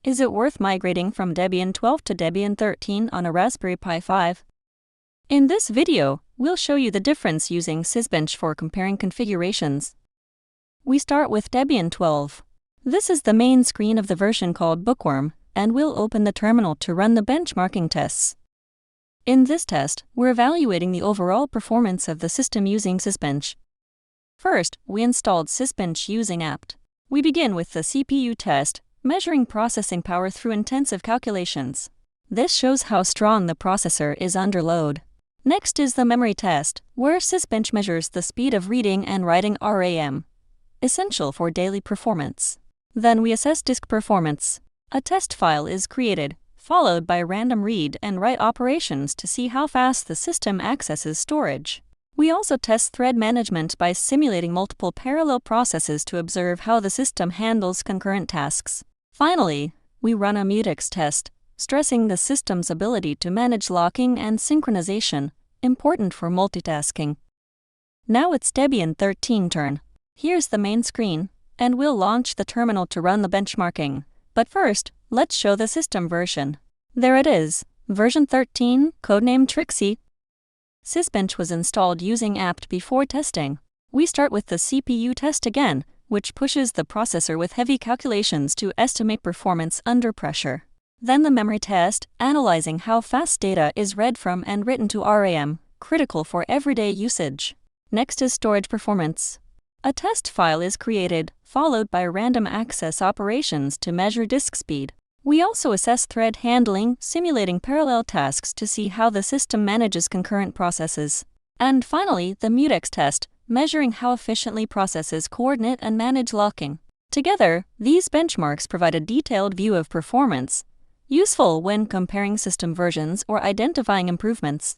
Is it worth migrating from Debian 12 to Debian 13 on a Raspberry Pi 5? In this video, we'll show you the difference using Sysbench for comparing configurations. We start with Debian 12. This is the main screen of the version called Bookworm, and we'll open the terminal to run the benchmarking tests. In this test, we're evaluating the overall performance of the system using Sysbench. First, we installed Sysbench using apt. We begin with the CPU test, measuring processing power through intensive calculations. This shows how strong the processor is under load. Next is the memory test, where Sysbench measures the speed of reading and writing RAM, essential for daily performance. Then we assess disk performance. A test file is created, followed by random read and write operations to see how fast the system accesses storage. We also test thread management by simulating multiple parallel processes to observe how the system handles concurrent tasks. Finally, we run a mutex test, stressing the system's ability to manage locking and synchronization, important for multitasking. Now it's Debian 13 turn. Here's the main screen, and we'll launch the terminal to run the benchmarking. But first, let's show the system version. There it is, version 13, codename Trixie. Sysbench was installed using apt before testing. We start with the CPU test again, which pushes the processor with heavy calculations to estimate performance under pressure. Then the memory test, analyzing how fast data is read from and written to RAM, critical for everyday usage. Next is storage performance. A test file is created, followed by random access operations to measure disk speed. We also assess thread handling, simulating parallel tasks to see how the system manages concurrent processes. And finally, the mutex test, measuring how efficiently processes coordinate and manage locking. Together, these benchmarks provide a detailed view of performance, useful when comparing system versions or identifying improvements.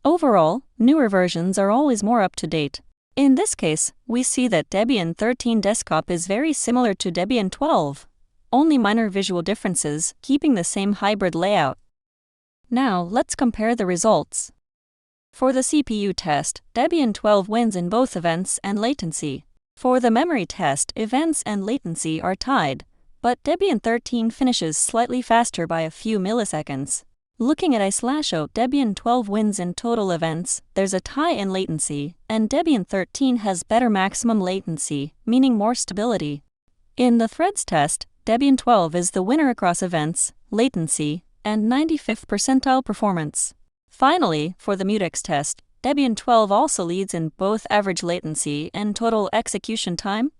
Overall, newer versions are always more up-to-date. In this case, we see that Debian 13 desktop is very similar to Debian 12, only minor visual differences, keeping the same hybrid layout. Now, let's compare the results. For the CPU test, Debian 12 wins in both events and latency. For the memory test, events and latency are tied, but Debian 13 finishes slightly faster by a few milliseconds. Looking at I/O, Debian 12 wins in total events, there's a tie in latency, and Debian 13 has better maximum latency, meaning more stability. In the threads test, Debian 12 is the winner across events, latency, and 95th percentile performance. Finally, for the mutex test, Debian 12 also leads in both average latency and total execution time.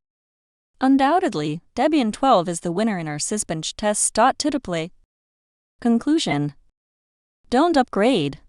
Undoubtedly, Debian 12 is the winner in our Sysbench tests. To play. Conclusion: don't upgrade.